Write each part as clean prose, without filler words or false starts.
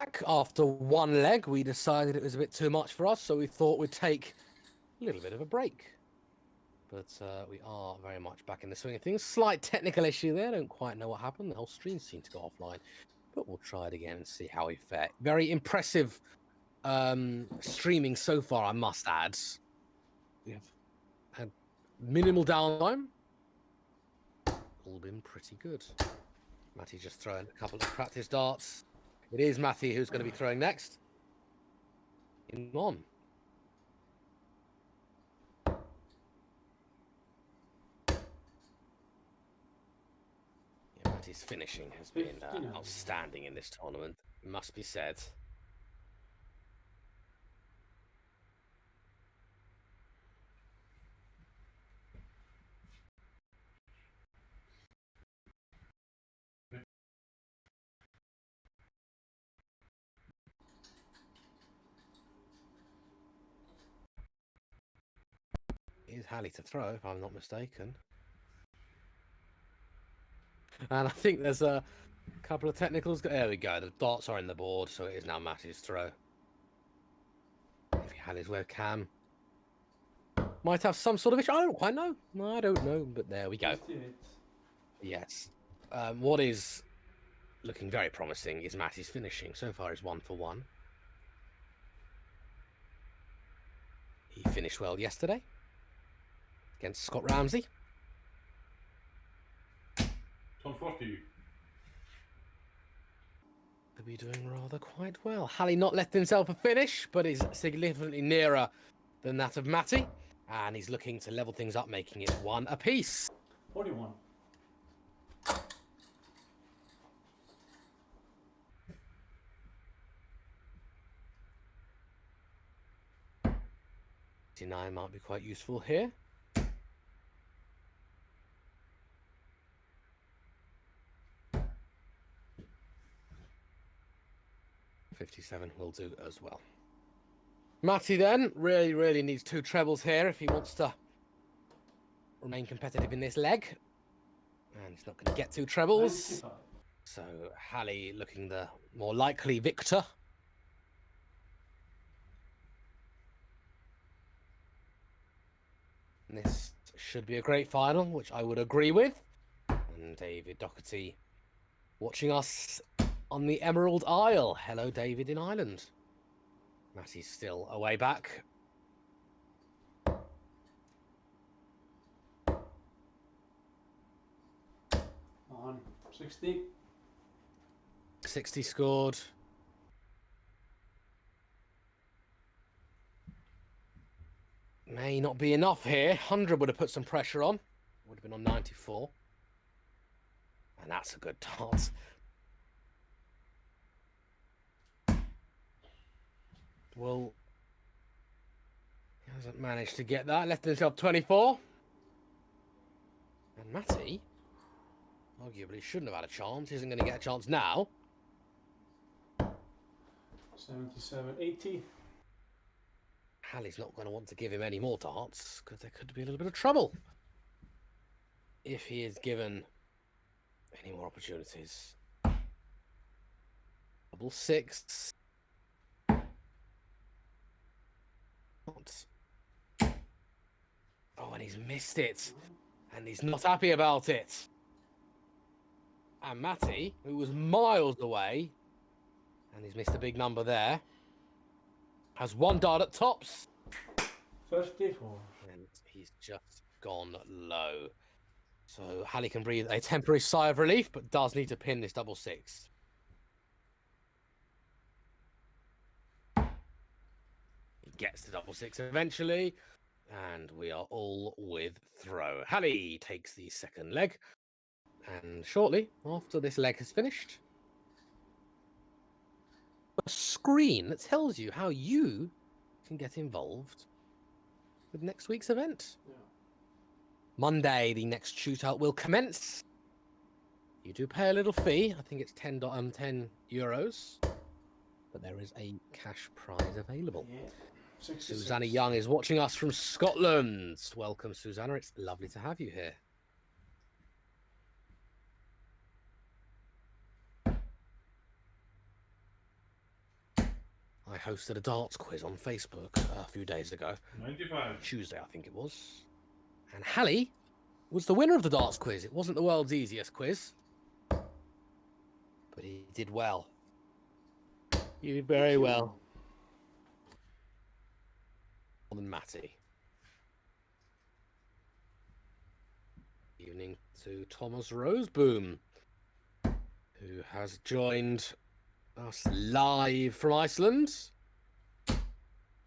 back after one leg. We decided it was a bit too much for us, so we thought we'd take a little bit of a break. But we are very much back in the swing of things. Slight technical issue there. Don't quite know what happened. The whole stream seemed to go offline. But we'll try it again and see how we fare. Very impressive streaming so far, I must add. We have had minimal downtime. All been pretty good. Matty just throwing a couple of practice darts. It is Matty who's going to be throwing next. In on. Yeah, Matty's finishing has been outstanding in this tournament, must be said. Is Halley to throw, if I'm not mistaken. And I think there's a couple of technicals. There we go. The darts are in the board, so it is now Matty's throw. If he had his webcam, might have some sort of issue. I don't quite know. I don't know, but there we go. Yes. What is looking very promising is Matty's finishing. So far, he's 1 for 1. He finished well yesterday against Scott Ramsey. 140. They'll be doing rather quite well. Halley not left himself a finish, but is significantly nearer than that of Matty. And he's looking to level things up, making it 1 apiece. 41. Nine might be quite useful here. $57 will do as well. Matty then really needs 2 trebles here if he wants to remain competitive in this leg. And he's not going to get 2 trebles. 95. So Halley looking the more likely victor. And this should be a great final, which I would agree with. And David Doherty watching us on the Emerald Isle. Hello, David in Ireland. Matty's still away back. On 60. 60 scored. May not be enough here. 100 would have put some pressure on. Would have been on 94. And that's a good dance. Well, he hasn't managed to get that. Left himself 24. And Matty arguably shouldn't have had a chance. He isn't going to get a chance now. 77, 80. Halley's not going to want to give him any more darts because there could be a little bit of trouble if he is given any more opportunities. Double 6. Oh, and he's missed it. And he's not happy about it. And Matty, who was miles away, and he's missed a big number there, has 1 dart at tops. 54. And he's just gone low. So Halley can breathe a temporary sigh of relief, but does need to pin this double 6. He gets the double 6 eventually. And we are all with throw. Halley takes the second leg. And shortly after this leg has finished, a screen that tells you how you can get involved with next week's event. Yeah. Monday, the next shootout will commence. You do pay a little fee. I think it's €10, but there is a cash prize available. Yeah. 66. Susanna Young is watching us from Scotland. Welcome, Susanna. It's lovely to have you here. I hosted a darts quiz on Facebook a few days ago. 95. Tuesday, I think it was. And Hallie was the winner of the darts quiz. It wasn't the world's easiest quiz, but he did well. He did very well. More than Matty. Evening to Thomas Roseboom, who has joined us live from Iceland.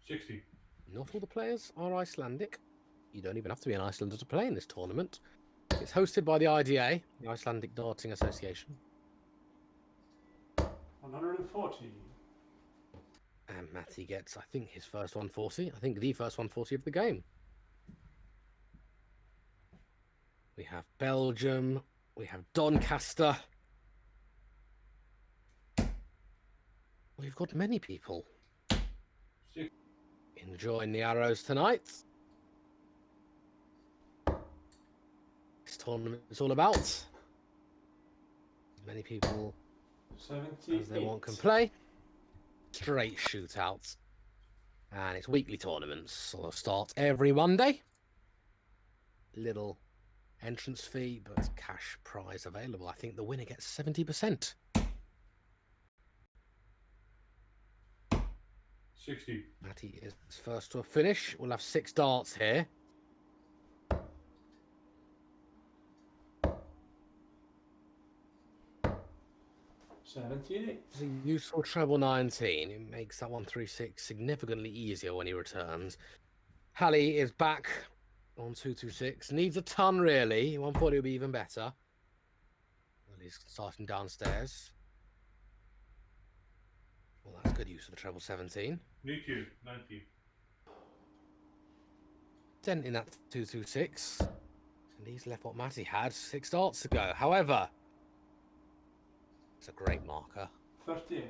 60. Not all the players are Icelandic. You don't even have to be an Icelander to play in this tournament. It's hosted by the IDA, the Icelandic Darting Association. 140. And Matty gets, I think, his first 140. I think the first 140 of the game. We have Belgium. We have Doncaster. We've got many people enjoying the arrows tonight. This tournament is all about as many people 78. as they want can play. Straight shootouts. And it's weekly tournaments. So they'll start every Monday. Little entrance fee, but cash prize available. I think the winner gets 70%. 60. Matty is first to a finish. We'll have 6 darts here. $78. It's a useful treble 19. It makes that 136 significantly easier when he returns. Hallie is back on 226. Needs a ton, really. 140 will be even better. Well, he's starting downstairs. Well, that's good use of the treble 17. Need you. 90. Dent in that 226. And he's left what Matty had 6 darts to go. However, it's a great marker. 38.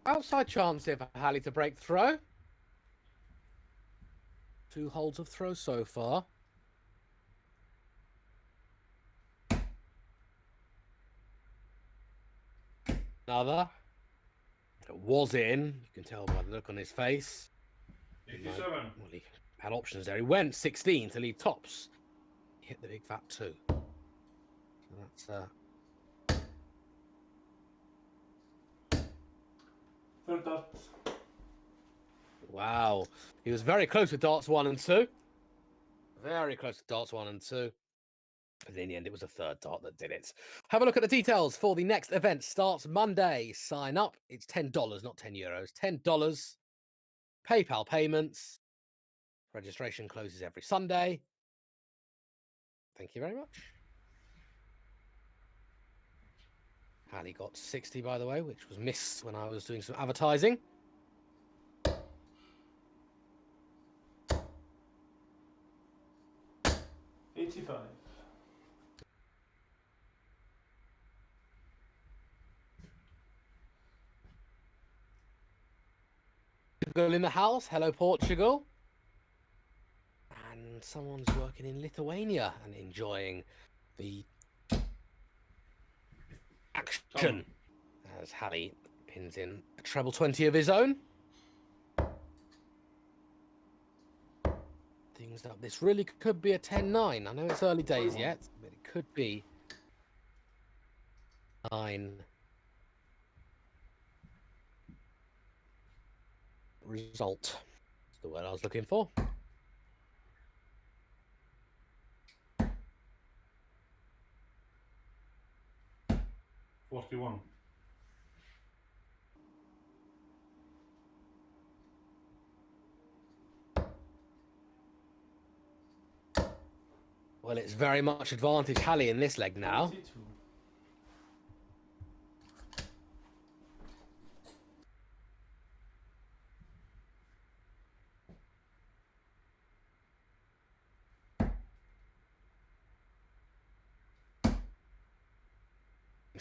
Outside chance here for Hallie to break throw. 2 holds of throw so far. Another. It was in. You can tell by the look on his face. 87. Well, he had options there. He went 16 to leave tops. He hit the big fat 2. So that's Third dart. wow. He was very close with darts 1 and 2. Very close to darts 1 and 2. But in the end, it was a 3rd dart that did it. Have a look at the details for the next event. Starts Monday. Sign up. It's $10, not €10. $10. PayPal payments. Registration closes every Sunday. Thank you very much. Hallie got 60, by the way, which was missed when I was doing some advertising. $85. Portugal in the house. Hello, Portugal. And someone's working in Lithuania and enjoying the action as Hallie pins in a treble 20 of his own. Things up. This really could be a 10-9. I know it's early days yet, but it could be 9 result. That's the word I was looking for. $41. Well, it's very much advantage Hallie in this leg now. 42.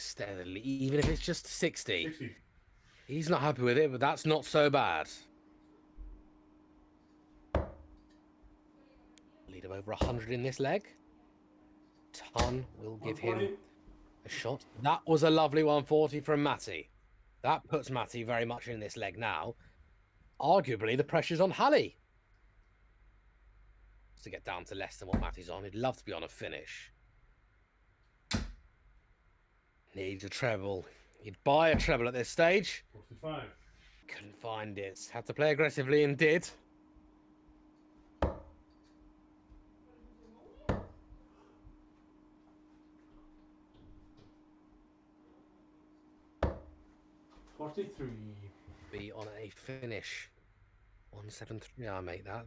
Steadily, even if it's just 60. 60. He's not happy with it, but that's not so bad. Lead of over 100 in this leg. Ton will give him 140. a shot. That was a lovely 140 from Matty. That puts Matty very much in this leg now. Arguably, the pressure's on Halley to get down to less than what Matty's on. He'd love to be on a finish. Needs a treble. He'd buy a treble at this stage. 45. Couldn't find it. Had to play aggressively and did. $43. Be on a finish. 173, I make that.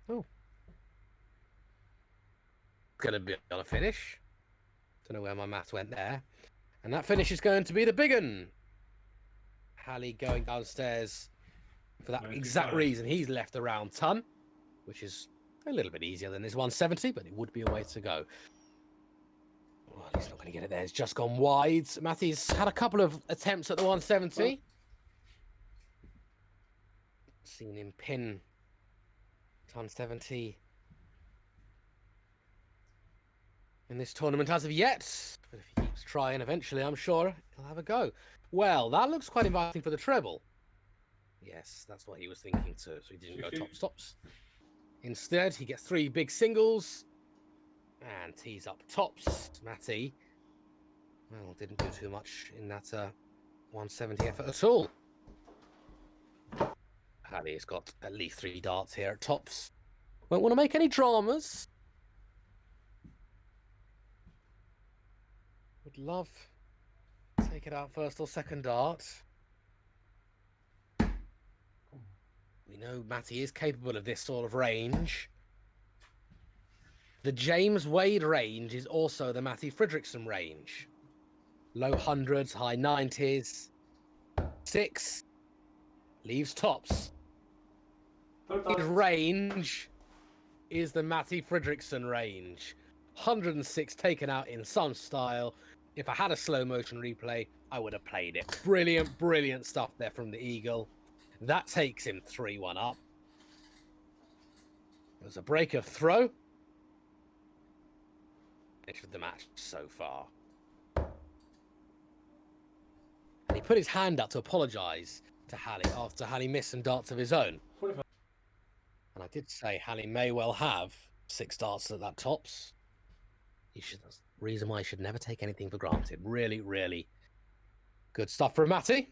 Oh. Gonna be on a finish. Don't know where my math went there. And that finish is going to be the big one. Halley going downstairs for that 95. exact reason. He's left a round ton, which is a little bit easier than his 170, but it would be a way to go. Well, he's not going to get it there. He's just gone wide. Matty's had a couple of attempts at the 170. Seen him pin 170 in this tournament as of yet. But if he keeps trying, eventually, I'm sure he'll have a go. Well, that looks quite inviting for the treble. Yes, that's what he was thinking too. So he didn't go top stops. Instead, he gets 3 big singles and tees up tops. Matty, well, didn't do too much in that 170 effort at all. Halley's got at least 3 darts here at tops. Won't want to make any dramas. Would love to take it out first or second dart. We know Matty is capable of this sort of range. The James Wade range is also the Matty Fredrickson range. Low hundreds, high 90s. 6 leaves tops. His range is the Matty Fredrickson range. 106 taken out in some style. If I had a slow motion replay, I would have played it. Brilliant, brilliant stuff there from the Eagle. That takes him 3-1 up. It was a break of throw. Finish of the match so far. And he put his hand up to apologise to Halley after Halley missed some darts of his own. 45. And I did say Halley may well have 6 darts at that tops. That's the reason why you should never take anything for granted. Really, really good stuff from Matty.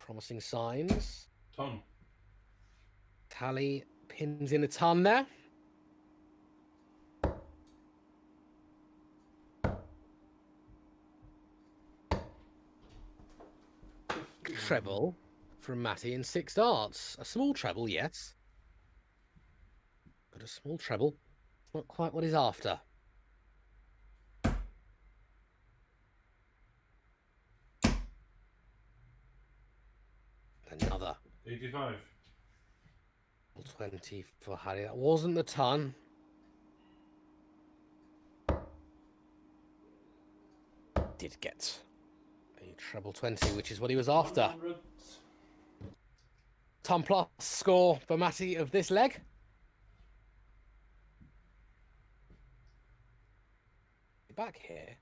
Promising signs. Ton. Halley pins in a ton there. Treble from Matty in 6 darts. A small treble, yes. But a small treble. Not quite what he's after. Another 85. 20 for Halley. That wasn't the ton. Did get a treble 20, which is what he was after. 100. Ton plus score for Matty of this leg. Back here.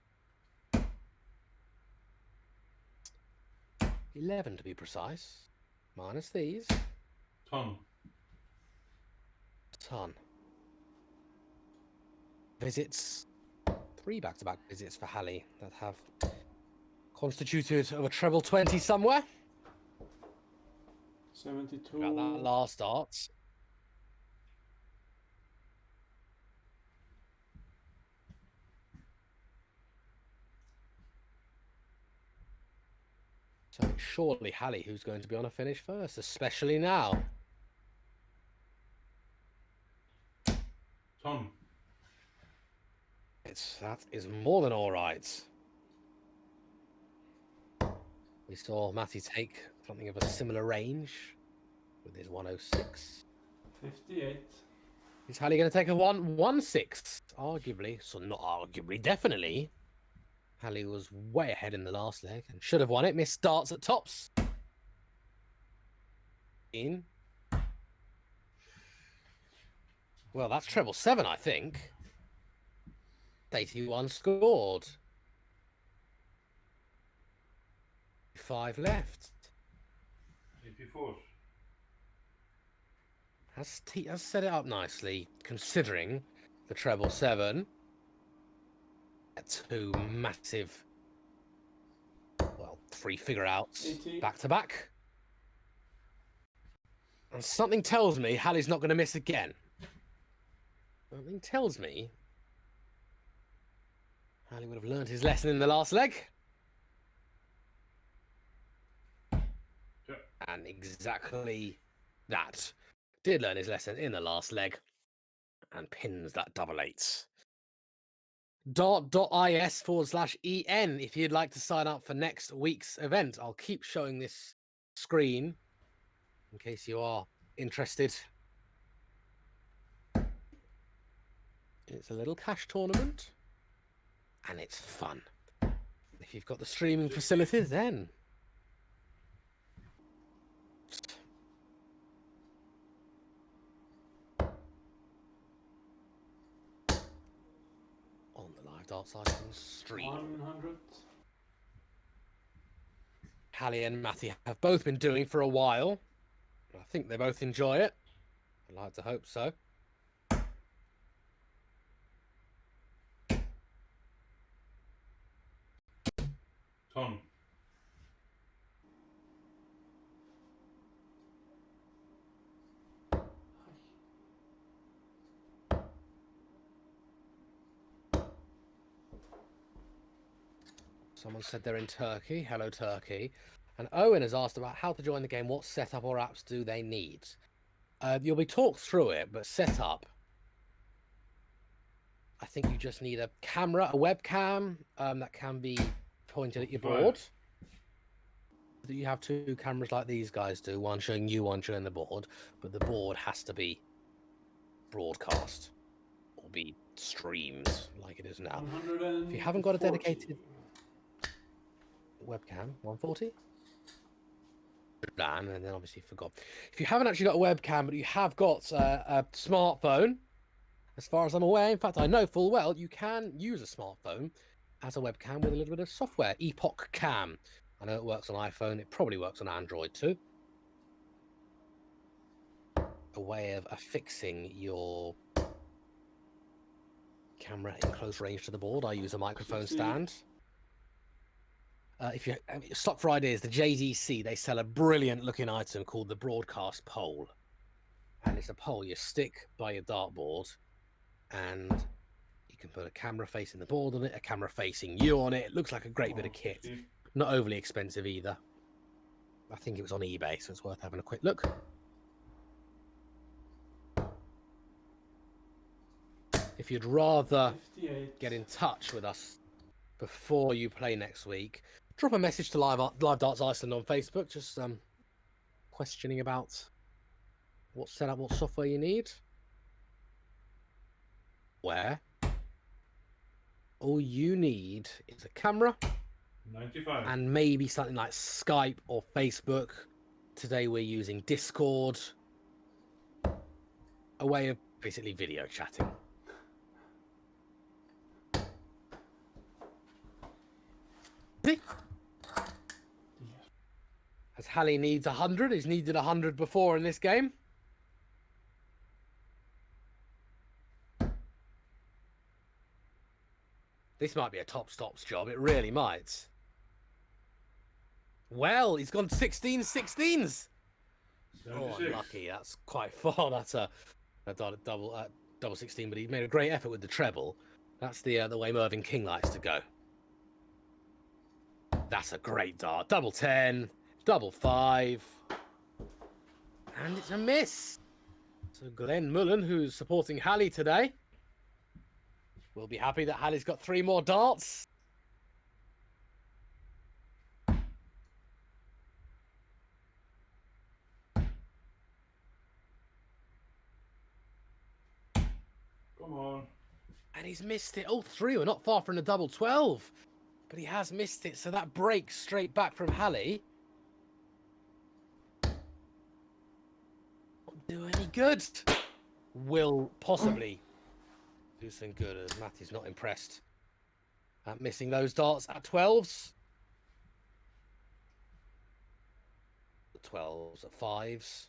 11 to be precise. Minus these. Ton. Ton. Visits. 3 back-to-back visits for Halley that have constituted of a treble 20 somewhere. 72. About that last dart. So it's surely Halley who's going to be on a finish first, especially now. Ton. That is more than all right. We saw Matty take something of a similar range with his 106. 58. Is Halley going to take a 116? Arguably, so not arguably, definitely. Halley was way ahead in the last leg and should have won it. Missed darts at tops. Well, that's treble 7, I think. 81 scored. 5 left. 84. Has set it up nicely, considering the treble 7. 2 massive, well, 3 figure outs 80. back to back. And something tells me Hallie's not going to miss again. Something tells me Hallie would have learned his lesson in the last leg. Yep. And exactly that. Did learn his lesson in the last leg. And pins that double 8. Dart.is/EN if you'd like to sign up for next week's event. I'll keep showing this screen in case you are interested. It's a little cash tournament and it's fun. If you've got the streaming facilities, then on the live Darts Icon stream. 100. Hallie and Matty have both been doing for a while. I think they both enjoy it. I'd like to hope so. Ton. Someone said they're in Turkey. Hello, Turkey. And Owen has asked about how to join the game. What setup or apps do they need? You'll be talked through it, but setup. I think you just need a camera, a webcam that can be pointed at your board. You have 2 cameras like these guys do, one showing you, one showing the board, but the board has to be broadcast or be streamed like it is now. If you haven't got a dedicated webcam, 140? And then obviously forgot. If you haven't actually got a webcam, but you have got a smartphone, as far as I'm aware, in fact, I know full well, you can use a smartphone as a webcam with a little bit of software, Epoch Cam. I know it works on iPhone, it probably works on Android too. A way of affixing your camera in close range to the board. I use a microphone stand. If you stock for ideas, the JDC, they sell a brilliant looking item called the broadcast pole. And it's a pole you stick by your dartboard, and you can put a camera facing the board on it, a camera facing you on it. It looks like a great bit of kit. Not overly expensive either. I think it was on eBay, so it's worth having a quick look. If you'd rather 58. get in touch with us before you play next week, drop a message to Live Darts Iceland on Facebook, just questioning about what setup, what software you need. Where all you need is a camera 95. and maybe something like Skype or Facebook. Today we're using Discord, a way of basically video chatting. As Hallie needs 100, he's needed 100 before in this game. This might be a top stops job. It really might. Well, he's gone 16 16s. 76. Oh, unlucky. That's quite far. That's a double 16, but he made a great effort with the treble. That's the way Mervyn King likes to go. That's a great dart. Double 10, double 5. And it's a miss. So Glenn Mullen, who's supporting Hallie today, will be happy that Hallie's got 3 more darts. Come on. And he's missed it. All 3 were not far from the double 12. But he has missed it, so that breaks straight back from Hallie. Won't do any good. Will possibly do some good, as Matty's not impressed at missing those darts at 12s. 12s at 5s.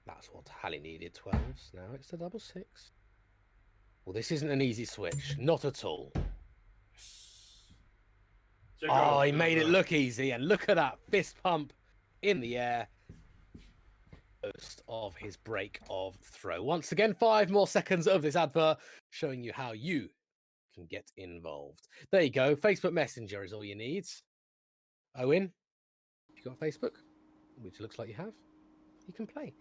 That's what Hallie needed, 12s. Now it's the double 6. Well, this isn't an easy switch. Not at all. Check Oh, out he the- made it look easy. And look at that fist pump in the air. Most of his break of throw. Once again, 5 more seconds of this advert showing you how you can get involved. There you go. Facebook Messenger is all you need. Owen, if you've got Facebook, which looks like you have, you can play.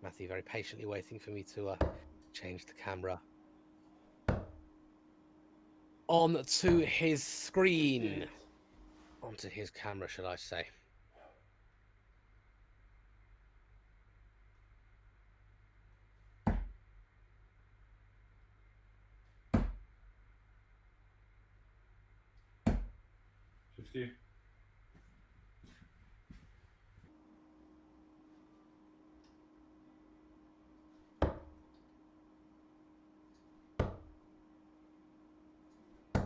Matthew very patiently waiting for me to change the camera on to his screen. 58. Onto his camera, should I say. $50.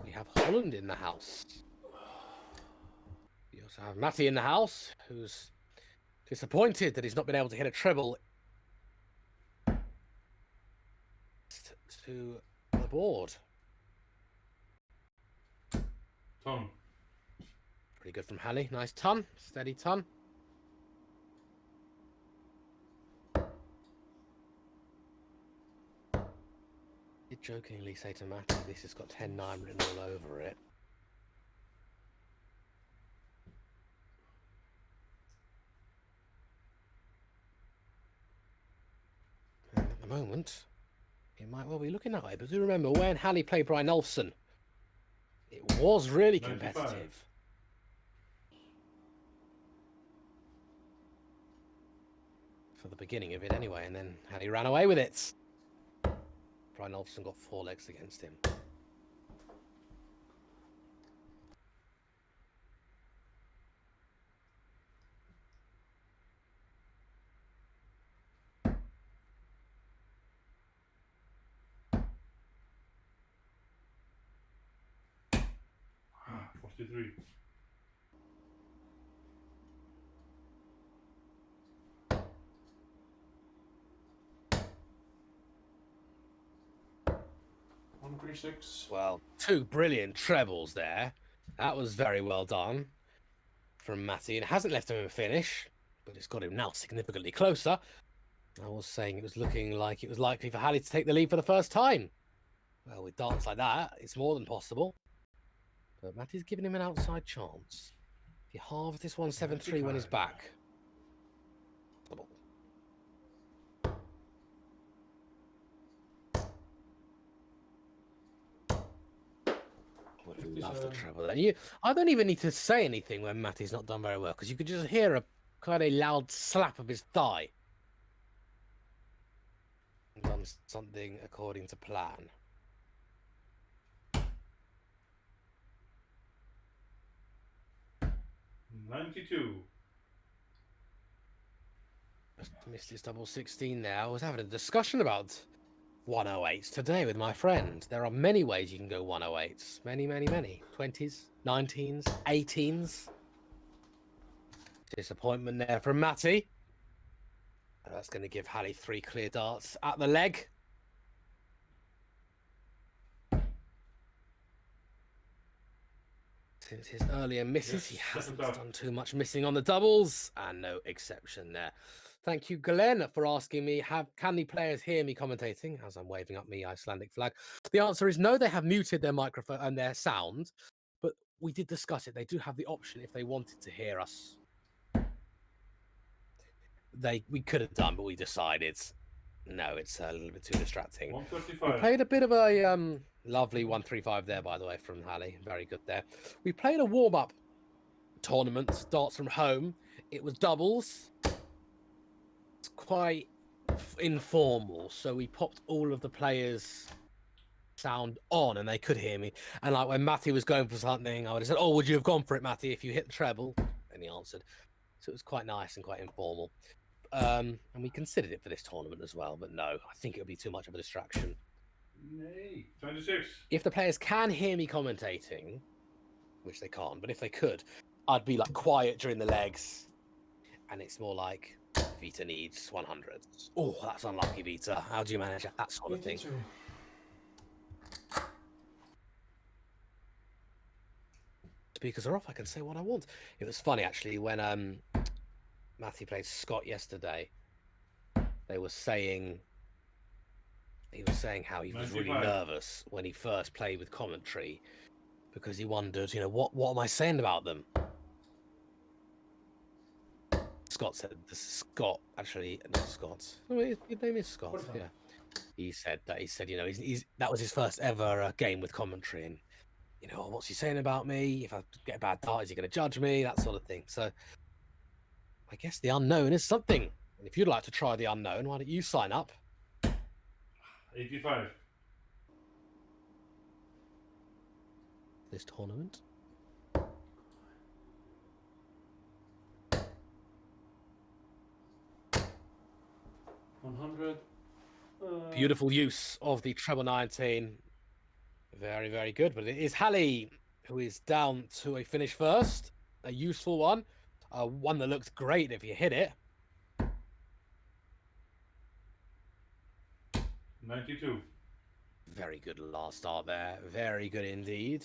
We have Holland in the house. We also have Matty in the house, who's disappointed that he's not been able to hit a treble to the board. Ton. Pretty good from Hallie. Nice ton. Steady ton. Did jokingly say to Matty, this has got 10-9 written all over it. And at the moment, it might well be looking that way. But do remember, when Hallie played Brian Olsen, it was really 95. competitive. For the beginning of it anyway, and then Hallie ran away with it. Brian Olsen got 4 legs against him. Ah, 43. One 36. Well, 2 brilliant trebles there. That was very well done from Matty. It hasn't left him in a finish, but it's got him now significantly closer. I was saying it was looking like it was likely for Hallie to take the lead for the first time. Well, with darts like that, it's more than possible. But Matty's giving him an outside chance. If you halve this 173 when he's back. I would have loved the 57. treble then. I don't even need to say anything when Matty's not done very well, because you could just hear a kind of loud slap of his thigh. Done something according to plan. $92. Just missed his double 16 there. I was having a discussion about 108s today with my friend. There are many ways you can go 108s. Many, many, many. 20s, 19s, 18s. Disappointment there from Matty. That's going to give Hallie 3 clear darts at the leg. Since his earlier misses, he Yes, hasn't second done too much missing on the doubles, and no exception there. Thank you, Glenn, for asking me, can the players hear me commentating as I'm waving up my Icelandic flag? The answer is no, they have muted their microphone and their sound, but we did discuss it. They do have the option if they wanted to hear us. We could have done, but we decided no, it's a little bit too distracting. We 135. played a bit of a lovely 135 there, by the way, from Hallie. Very good there. We played a warm-up tournament, darts from home. It was doubles. It's quite informal, so we popped all of the players' sound on, and they could hear me. And like when Matty was going for something, I would have said, "Oh, would you have gone for it, Matty, if you hit the treble?" And he answered. So it was quite nice and quite informal. And we considered it for this tournament as well, but no, I think it would be too much of a distraction. Nay. 26. If the players can hear me commentating, which they can't, but if they could, I'd be like quiet during the legs, and it's more like Vita needs 100. Oh, that's unlucky, Vita. How do you manage that sort of thing? 82. Speakers are off. I can say what I want. It was funny actually when Matthew played Scott yesterday. He was saying how he was really 95. nervous when he first played with commentary because he wondered, what am I saying about them? Scott said, "This is Scott, actually, not Scott. Oh, his name is Scott." What about? Yeah, he said, he's that was his first ever game with commentary, and what's he saying about me? If I get a bad dart, is he going to judge me? That sort of thing. So, I guess the unknown is something. And if you'd like to try the unknown, why don't you sign up? 85. This tournament. 100. Beautiful use of the treble 19. Very, very good. But it is Hallie who is down to a finish first. A useful one. One that looks great if you hit it. 92. Very good last start there. Very good indeed.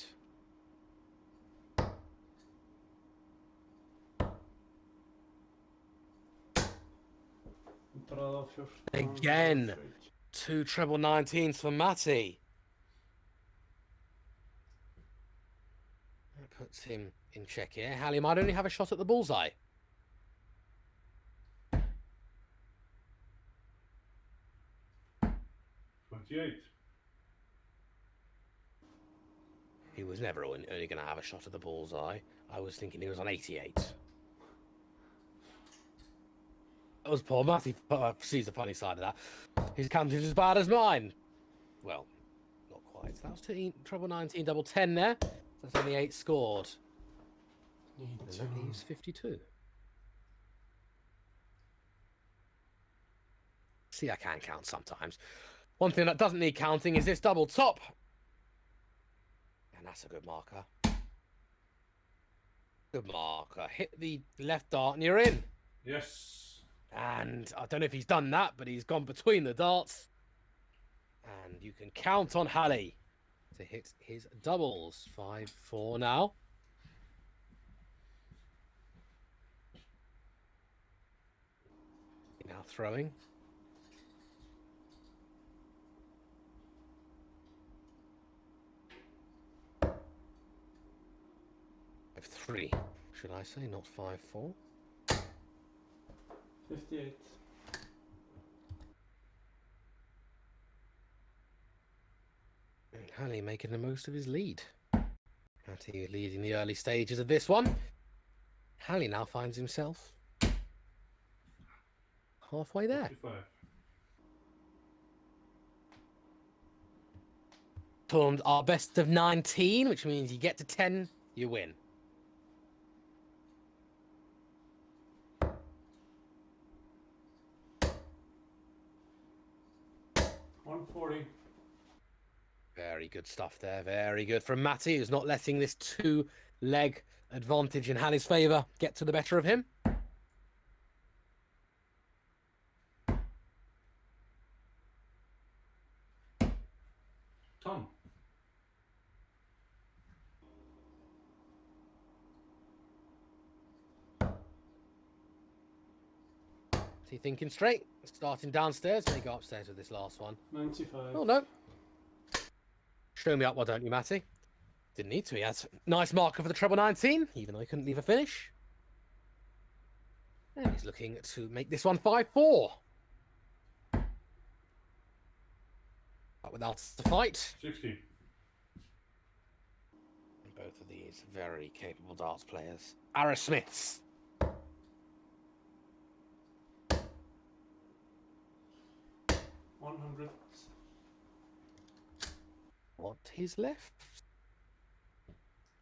Again. 2 treble 19s for Matty. That puts him in check here. Hallie might only have a shot at the bullseye. He was never only going to have a shot at the bullseye. I was thinking he was on 88. That was poor. Matty sees the funny side of that. His counting is as bad as mine. Well, not quite. That was treble 19, double 10 there. That's only 8 scored. And that leaves 52. See, I can count sometimes. One thing that doesn't need counting is this double top. And that's a good marker. Good marker. Hit the left dart and you're in. Yes. And I don't know if he's done that, but he's gone between the darts. And you can count on Hallie to hit his doubles. 5-4 now. Now throwing. F3, should I say, not 5-4. 58. And Hallie making the most of his lead. Matty leading the early stages of this one. Hallie now finds himself halfway there. 55. Tournament are best of 19, which means you get to 10, you win. Very good stuff there. Very good from Matty, who's not letting this 2-leg advantage in Hallie's favour get to the better of him. Tom. Is he thinking straight? Starting downstairs. May go upstairs with this last one. 95. Oh, no. Show me up, why don't you, Matty? Didn't need to. He has nice marker for the treble 19, even though he couldn't leave a finish. And he's looking to make this one 5-4. But without a fight. 60. And both of these very capable darts players. Ara Smiths. What is left?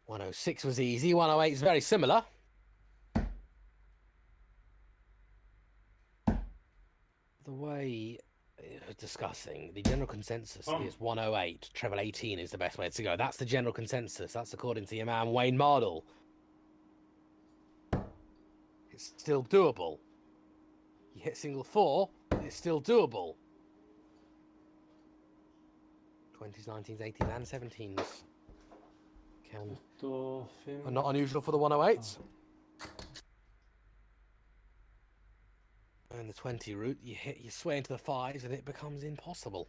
106 was easy. 108 is very similar. The way discussing, the general consensus is 108. Treble 18 is the best way to go. That's the general consensus. That's according to your man Wayne Mardle. it's still doable. You hit single 4, it's still doable. 20s, 19s, 18s, and 17s are not unusual for the 108s. And the 20 route, you sway into the 5s and it becomes impossible.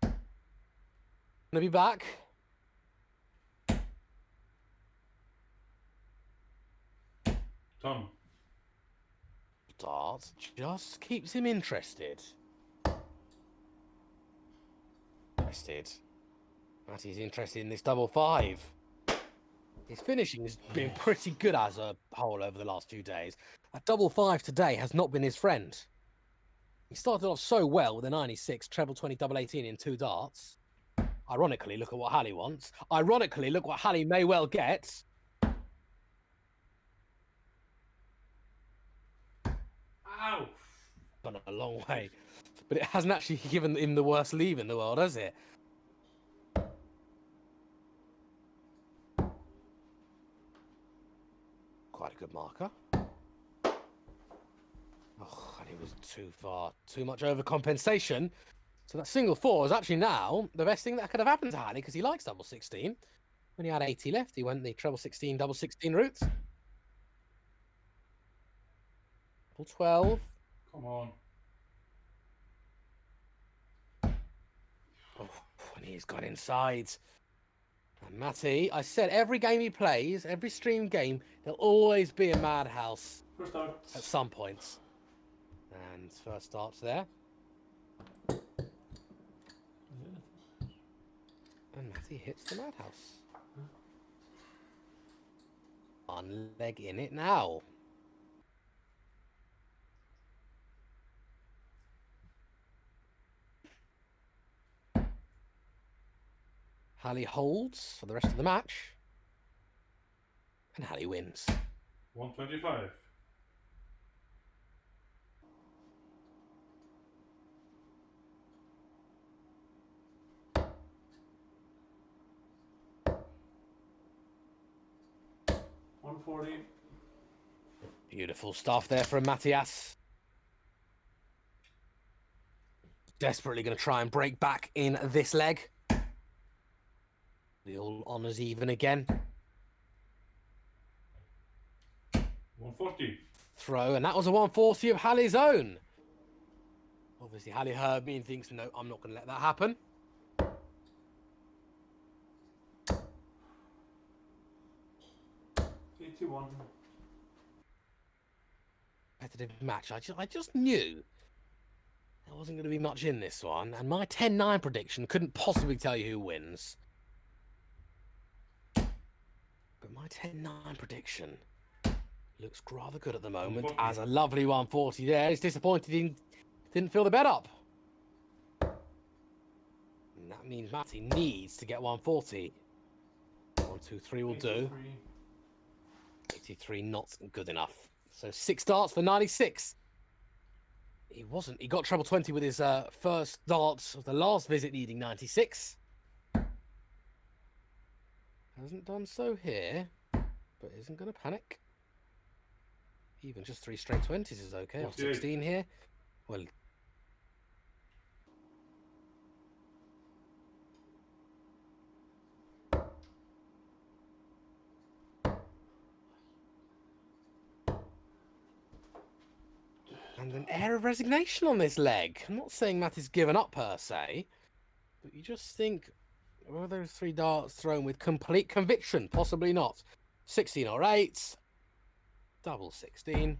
Gonna be back. Tom. Darts just keeps him interested. Matty's interested in this double 5. His finishing has been pretty good as a whole over the last few days. A double 5 today has not been his friend. He started off so well with a 96, treble 20, double 18 in 2 darts. Ironically, look at what Halley wants. Ironically, look what Halley may well get. Ow! Gone a long way. But it hasn't actually given him the worst leave in the world, has it? Quite a good marker. Oh, and it was too far. Too much overcompensation. So that single 4 is actually now the best thing that could have happened to Halley because he likes double 16. When he had 80 left, he went the treble 16, double 16 route. Double 12. Come on. Oh, and he's got inside. And Matty, I said every game he plays, every stream game, there'll always be a madhouse First out. at some points. And first starts there. And Matty hits the madhouse. One leg in it now. Halley holds for the rest of the match. And Halley wins. 125. $140. Beautiful stuff there from Matthias. Desperately going to try and break back in this leg. The all honours even again. 140. Throw, and that was a 140 of Halley's own. Obviously, Halley heard me and thinks, no, I'm not going to let that happen. $81. Competitive match. I just knew there wasn't going to be much in this one, and my 10-9 prediction couldn't possibly tell you who wins. But my 10-9 prediction looks rather good at the moment, as a lovely 140 there. It's disappointed he didn't fill the bet up. And that means Matty needs to get 140. 1, 2, 3 will do. 83 not good enough. So 6 darts for 96. He got treble 20 with his first darts of the last visit needing 96. Hasn't done so here, but isn't going to panic. Even just 3 straight 20s is okay. Or 16 here. Well, and an air of resignation on this leg. I'm not saying Matt is given up per se, but you just think, were those 3 darts thrown with complete conviction? Possibly not. 16 or 8. Double 16.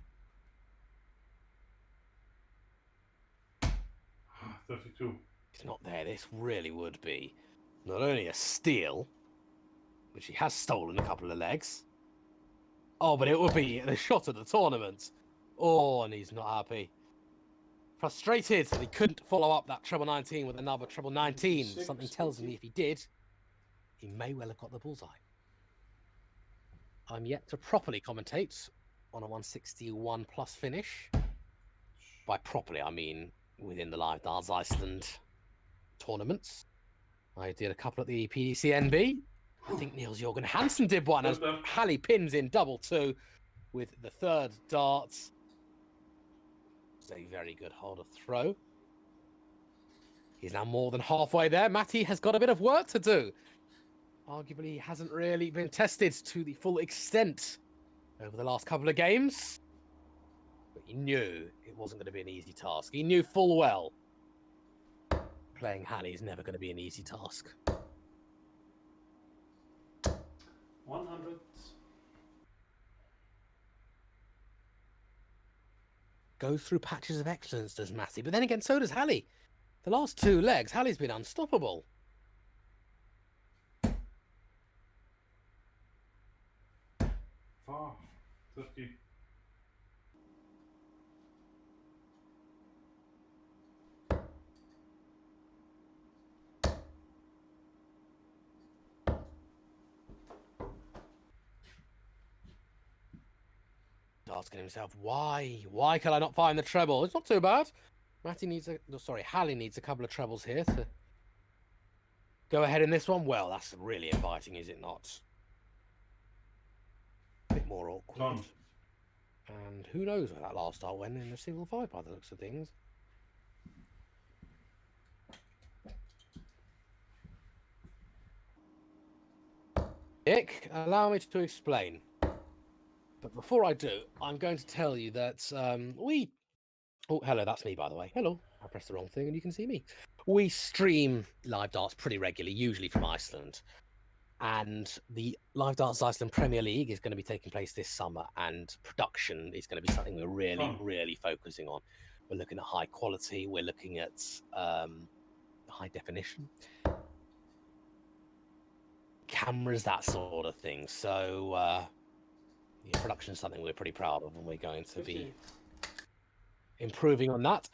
32. It's not there. This really would be not only a steal, which he has stolen a couple of legs. Oh, but it would be the shot at the tournament. Oh, and he's not happy. Frustrated that he couldn't follow up that treble 19 with another treble 19. Something tells me if he did, he may well have got the bullseye. I'm yet to properly commentate on a 161 plus finish. By properly, I mean within the Live Darts Iceland tournaments. I did a couple at the PDC NB. I think Niels Jorgen Hansen did one as Halley pins in double 2. with the third dart. It's a very good hold of throw. He's now more than halfway there. Matty has got a bit of work to do. Arguably, he hasn't really been tested to the full extent over the last couple of games. But he knew it wasn't going to be an easy task. He knew full well playing Halley is never going to be an easy task. 100. Goes through patches of excellence, does Matty. But then again, so does Halley. The last two legs, Halley's been unstoppable. Far. 50. Asking himself, why? Why can I not find the treble? It's not too bad. Matty needs Halley needs a couple of trebles here to go ahead in this one. Well, that's really inviting, is it not? A bit more awkward. Done. And who knows where that last dart went in the single five by the looks of things. Nick, allow me to explain. But before I do, I'm going to tell you that Oh, hello, that's me, by the way. Hello. I pressed the wrong thing and you can see me. We stream live darts pretty regularly, usually from Iceland. And the Live Darts Iceland Premier League is going to be taking place this summer, and production is going to be something we're really focusing on. We're looking at high quality. We're looking at high definition. Cameras, that sort of thing. So production is something we're pretty proud of, and we're going to be improving on that.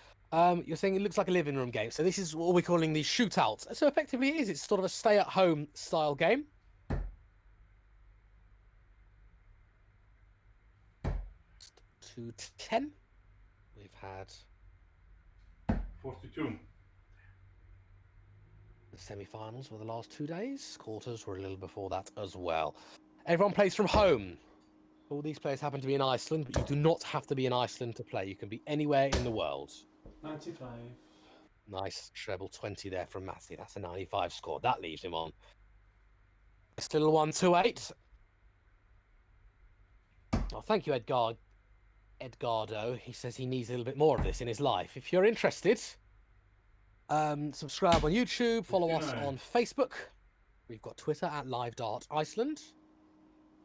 You're saying it looks like a living room game. So this is what we're calling the shootout. So effectively it is. It's sort of a stay-at-home style game. 2-10. We've had 42. the semi-finals were the last 2 days. Quarters were a little before that as well. Everyone plays from home. All these players happen to be in Iceland, but you do not have to be in Iceland to play. You can be anywhere in the world. 95. Nice treble 20 there from Matty. That's a 95 score. That leaves him on. Still a 1-2-8. Oh, thank you, Edgardo. He says he needs a little bit more of this in his life. If you're interested, subscribe on YouTube, follow us on Facebook. We've got Twitter at Live Dart Iceland.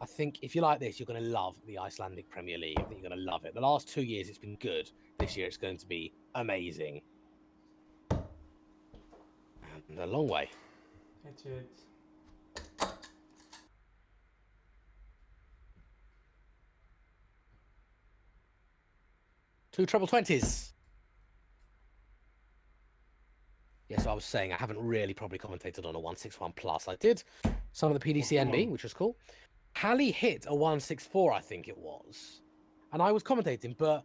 I think if you like this, you're going to love the Icelandic Premier League. I think you're going to love it. The last 2 years, it's been good. This year, it's going to be amazing. And a long way. 88. Two treble 20s. Yes, I was saying I haven't really probably commentated on a 161 plus. I did some of the PDCNB, which was cool. Halley hit a 164, I think it was, and I was commentating, but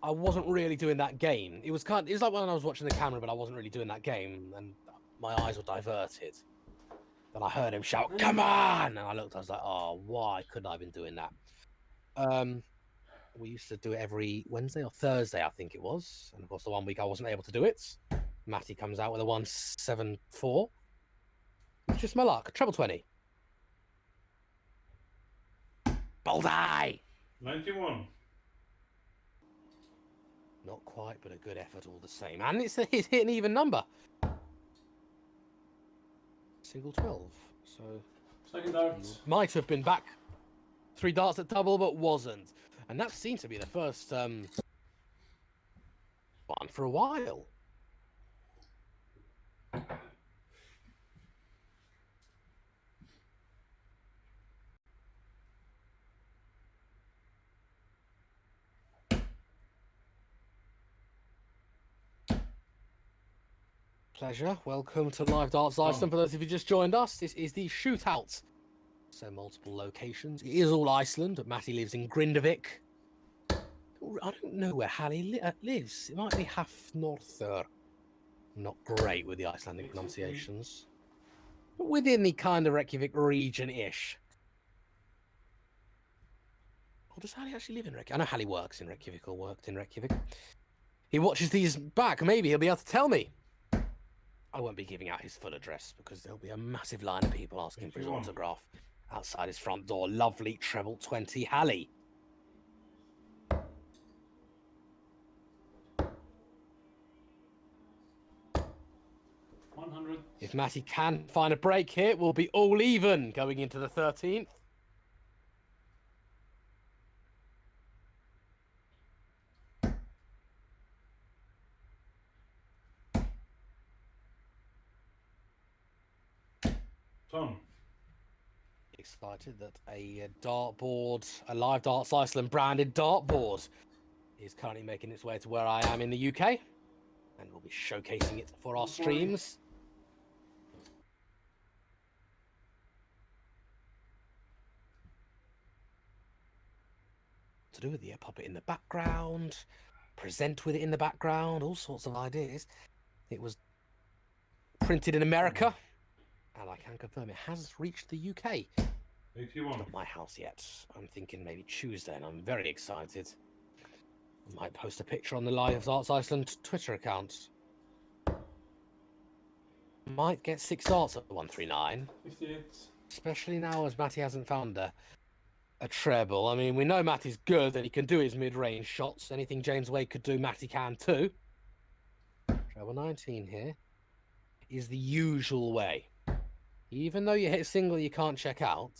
I wasn't really doing that game. It was like when I was watching the camera, but I wasn't really doing that game, and my eyes were diverted. Then I heard him shout, "Come on!" And I looked. I was like, "Oh, why couldn't I have been doing that?" We used to do it every Wednesday or Thursday, I think it was, and of course, the one week I wasn't able to do it. Matty comes out with a 174. It's just my luck. Treble 20. Bullseye! 91. Not quite, but a good effort all the same. And it's hit an even number. Single 12. So Second dart. might have been back 3 darts at double, but wasn't. And that seemed to be the first one for a while. Pleasure. Welcome to Live Darts Iceland. For those of you who just joined us, this is the shootout. So multiple locations. It is all Iceland, but Matty lives in Grindavik. I don't know where Halley lives. It might be Hafnorthur. Not great with the Icelandic pronunciations. But within the kind of Reykjavik region-ish. Or does Hallie actually live in Reykjavik? I know Hallie works in Reykjavik or worked in Reykjavik. He watches these back. Maybe he'll be able to tell me. I won't be giving out his full address because there'll be a massive line of people asking for his 81. autograph outside his front door. Lovely treble 20 Hallie. If Matty can find a break here, we'll be all even going into the 13th. Tom. Excited that a dartboard, a Live Darts Iceland branded dartboard, is currently making its way to where I am in the UK, and we'll be showcasing it for our streams. To do with it, pop it in the background, present with it in the background, all sorts of ideas. It was printed in America, and I can confirm it has reached the UK. 81. Not my house yet. I'm thinking maybe Tuesday, and I'm very excited. I might post a picture on the Live Darts Iceland Twitter account. Might get 6 darts at 139. 58. Especially now as Matty hasn't found a treble. I mean, we know Matty's good, that he can do his mid-range shots. Anything James Wade could do, Matty can too. Treble 19 here is the usual way. Even though you hit a single you can't check out.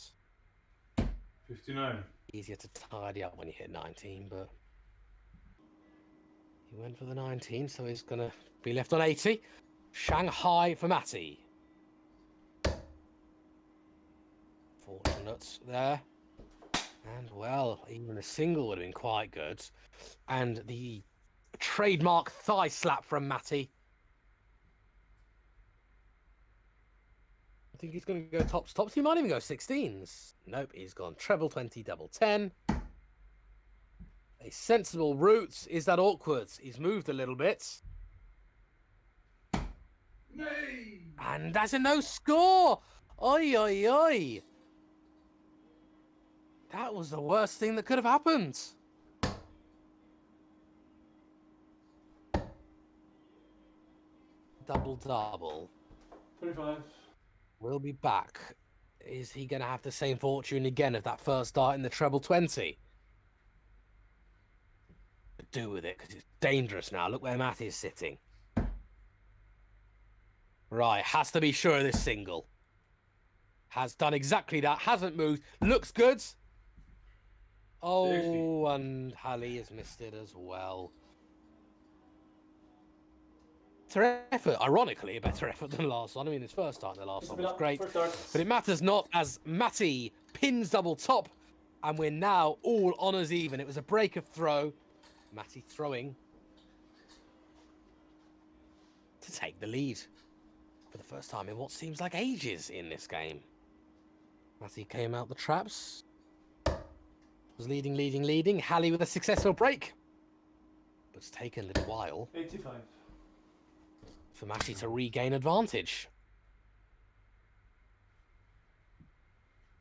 59. Easier to tidy up when you hit 19, but he went for the 19, so he's going to be left on 80. Shanghai for Matty. Fortunate there. And, well, even a single would have been quite good. And the trademark thigh slap from Matty. I think he's going to go tops. He might even go 16s. Nope, he's gone treble 20, double 10. A sensible route. Is that awkward? He's moved a little bit. Nay! And that's a no score. Oi, oi, oi. That was the worst thing that could have happened. Double. 25. We'll be back. Is he going to have the same fortune again of that first dart in the treble 20? Do with it, because it's dangerous now. Look where Matt is sitting. Right, has to be sure of this single. Has done exactly that. Hasn't moved. Looks good. Oh, 60. and Hallie has missed it as well. Better effort. Ironically, a better effort than last one. I mean, his first start in the last one was great. But it matters not as Matty pins double top. And we're now all honours even. It was a break of throw. Matty throwing to take the lead for the first time in what seems like ages in this game. Matty came out the traps. Was leading. Hallie with a successful break. But it's taken a little while 85. for Matty to regain advantage.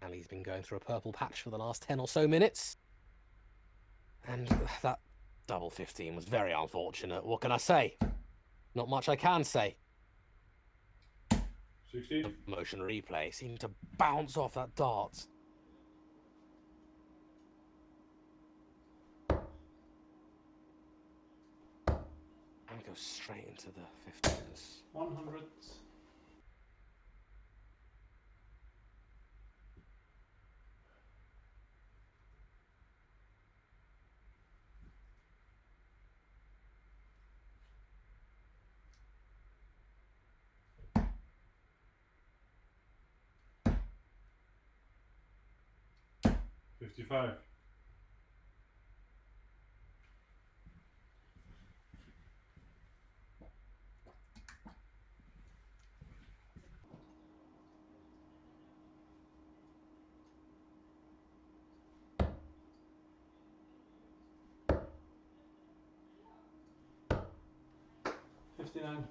Hallie's been going through a purple patch for the last 10 or so minutes. And that double 15 was very unfortunate. What can I say? Not much I can say. 16. The motion replay seemed to bounce off that dart. And go straight into the 15s. 100. $55. 59.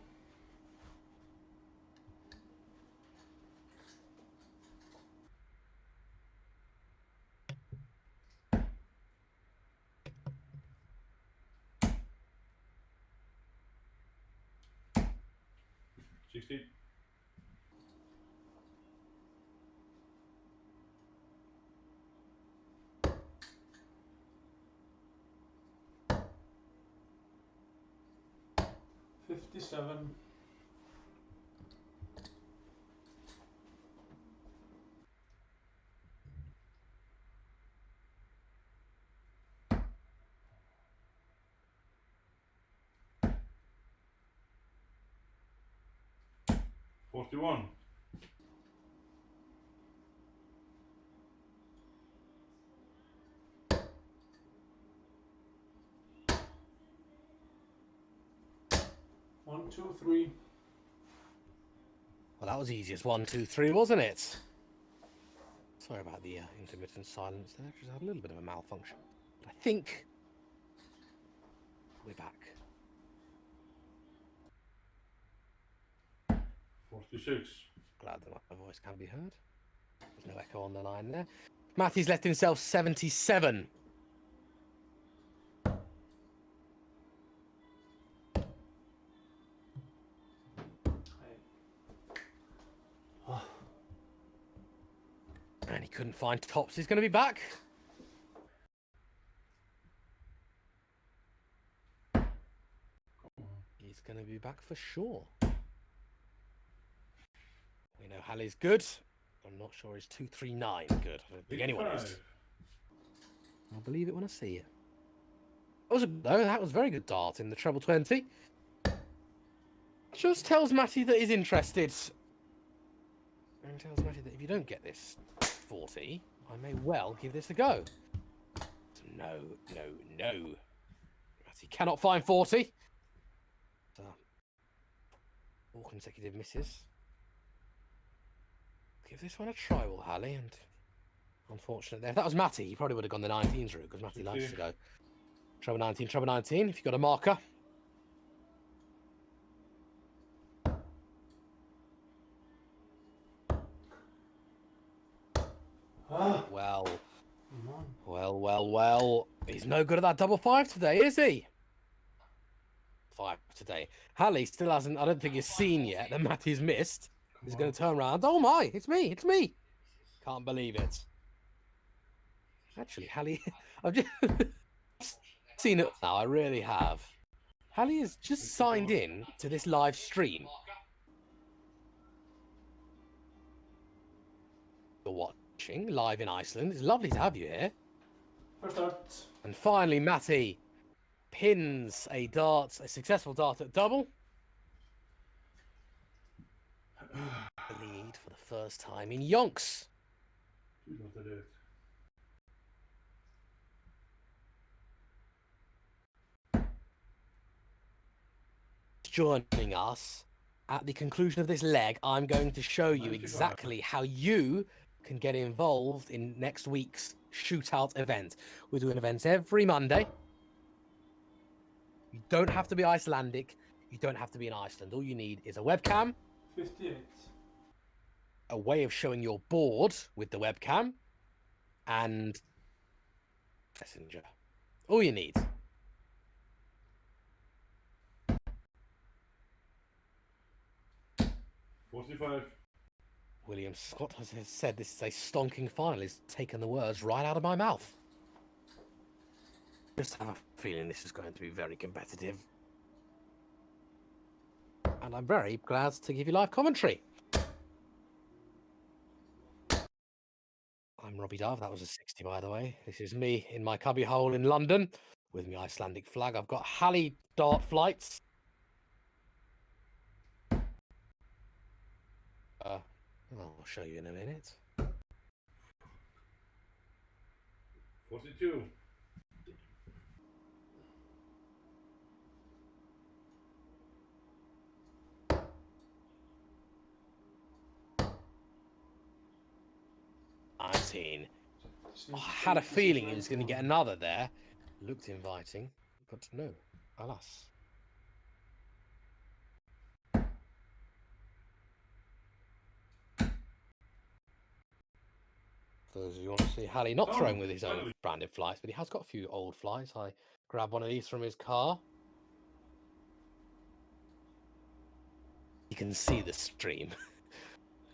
60. $57. 41. 1, 2, 3. Well, that was easiest 1, 2, 3, wasn't it? Sorry about the intermittent silence there. Just had a little bit of a malfunction. But I think we're back. 46. Glad that my voice can be heard. There's no echo on the line there. Matty's left himself 77. And he couldn't find tops. He's going to be back. He's going to be back for sure. We know Halley's good. I'm not sure he's 239 good. I don't think anyone is. 85. I'll believe it when I see it. That was very good dart in the treble 20. Just tells Matty that he's interested. And tells Matty that if you don't get this 40, I may well give this a go. No, no, no. Matty cannot find 40. So, all consecutive misses. Give this one a try, will Halley, and unfortunately, if that was Matty, he probably would have gone the 19s route because Matty likes to go treble 19, treble 19. If you've got a marker. Well. He's no good at that double 5 today, is he? 5 today. Halley still hasn't, I don't think he's seen yet that Matty's missed. He's going to turn around. Oh my, it's me. Can't believe it. Actually, Halley, I've just seen it now. I really have. Halley has just signed in to this live stream. You're watching live in Iceland. It's lovely to have you here. First dart. And finally, Matty pins a successful dart at double. The lead for the first time in yonks. Joining us at the conclusion of this leg, I'm going to show you exactly how you can get involved in next week's shootout event. We're doing events every Monday. You don't have to be Icelandic. You don't have to be in Iceland. All you need is a webcam, 58. a way of showing your board with the webcam, and Messenger. All you need. $45. William Scott has said this is a stonking final. He's taken the words right out of my mouth. Just have a feeling this is going to be very competitive. And I'm very glad to give you live commentary. I'm Robbie Dove. That was a 60, by the way. This is me in my cubby hole in London with my Icelandic flag. I've got Halley dart flights. I'll show you in a minute. 42. I had a feeling he was going to get another there. Looked inviting, but no, alas. For those of you want to see Halley not throwing with his own branded flights, but he has got a few old flights. I grabbed one of these from his car. can see the stream.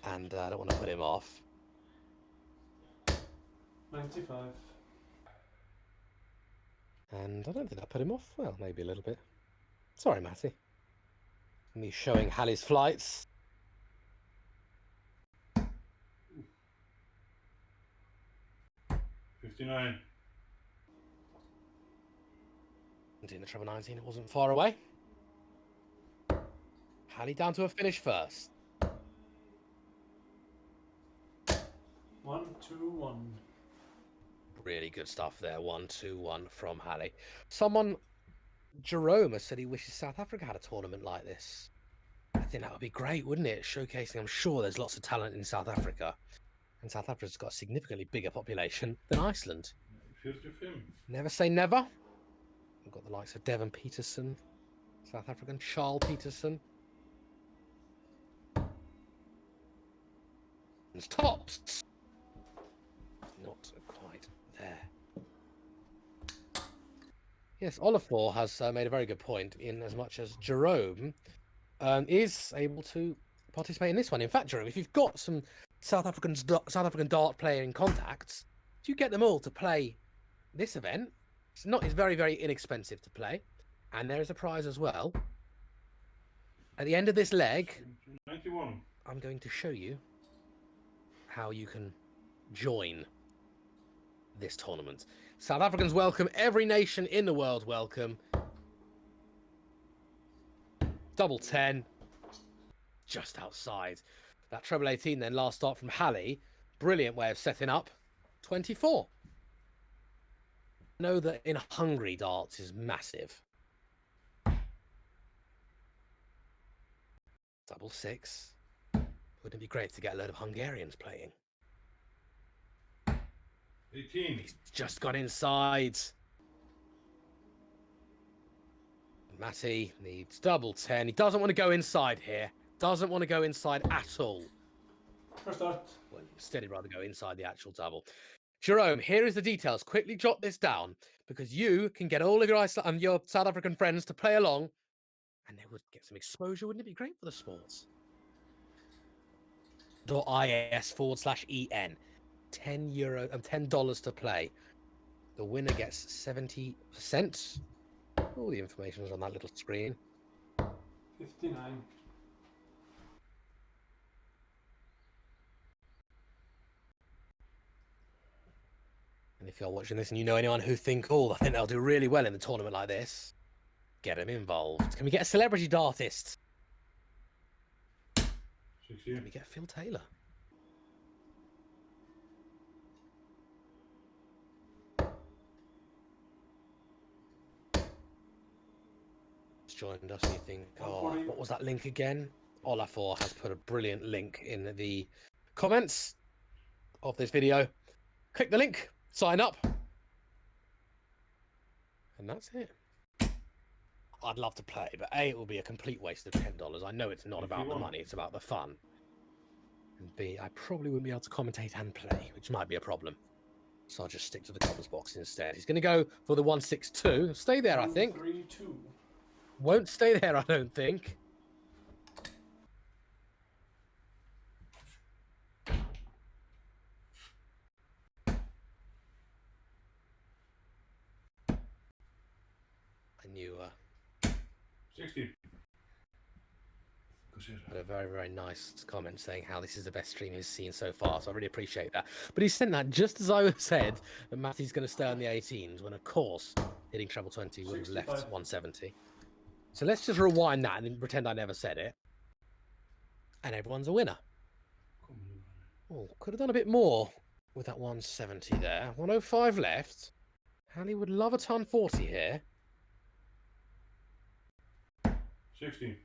And I don't want to put him off. 95. And I don't think I put him off. Well, maybe a little bit. Sorry, Matty. Me showing Hallie's flights. $59. In the treble 19, it wasn't far away. Hallie down to a finish first. 1, 2, 1. Really good stuff there. 1-2-1 from Hallie. Someone, Jerome, has said he wishes South Africa had a tournament like this. I think that would be great, wouldn't it? Showcasing, I'm sure there's lots of talent in South Africa. And South Africa's got a significantly bigger population than Iceland. 45. Never say never. We've got the likes of Devon Peterson, South African, Charles Peterson. And tops. Not quite there. Yes, Olafur has made a very good point in as much as Jerome is able to participate in this one. In fact, Jerome, if you've got some South African dart playing contacts, do you get them all to play this event? It's very, very inexpensive to play. And there is a prize as well. At the end of this leg, 91. I'm going to show you how you can join this tournament. South Africans welcome, every nation in the world welcome. Double 10, just outside. That treble 18 then, last start from Hallie. Brilliant way of setting up. 24. I know that in Hungary, darts is massive. Double 6. Wouldn't it be great to get a load of Hungarians playing? 18. He's just gone inside. Matty needs double 10. He doesn't want to go inside here. Doesn't want to go inside at all. First start. Well, instead he'd rather go inside the actual double. Jerome, here is the details. Quickly jot this down because you can get all of your your South African friends to play along and they would get some exposure. Wouldn't it be great for the sports? .is/EN. €10 and $10 to play. The winner gets 70%. All the information is on that little screen. 59. And if you're watching this and you know anyone who think, oh, I think they'll do really well in a tournament like this, get them involved. Can we get a celebrity dartist? 60. Can we get Phil Taylor? Joined us and you think, oh, what was that link again? Olafur has put a brilliant link in the comments of this video. Click the link, sign up, and that's it. I'd love to play, but A, it will be a complete waste of $10. I know it's not about the money, it's about the fun. And B, I probably wouldn't be able to commentate and play, which might be a problem. So I'll just stick to the comments box instead. He's going to go for the 162. Stay there, I think. 3, 2. Won't stay there, I don't think. I knew 60. had a very, very nice comment saying how this is the best stream he's seen so far, so I really appreciate that. But he sent that just as I said that Matty's going to stay on the 18s, when of course hitting treble 20 would have left 65. 170. So let's just rewind that and then pretend I never said it. And everyone's a winner. Oh, could have done a bit more with that 170 there. 105 left. Hallie would love a ton 40 here. 60.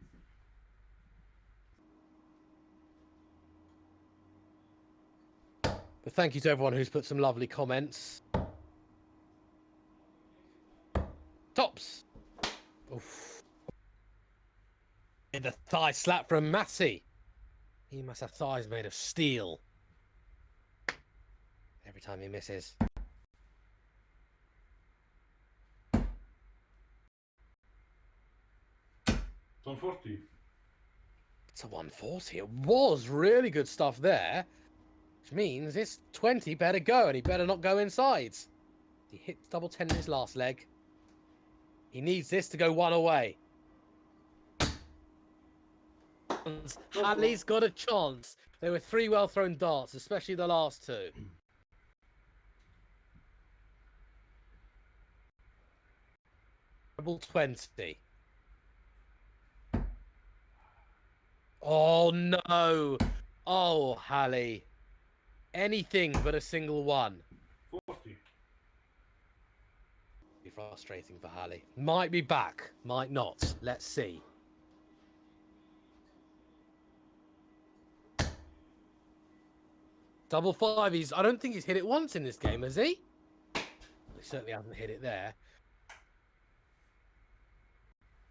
But thank you to everyone who's put some lovely comments. Tops. Oof. And the thigh slap from Matty. He must have thighs made of steel. Every time he misses. Ton 40. That's a 140. It was really good stuff there. Which means this 20 better go, and he better not go inside. He hit double 10 in his last leg. He needs this to go one away. Halley's got a chance. There were 3 well-thrown darts, especially the last 2. Double 20. Oh, no. Oh, Halley. Anything but a single one. 40. Be frustrating for Halley. Might be back, might not. Let's see. Double 5. I don't think he's hit it once in this game, has he? He certainly hasn't hit it there.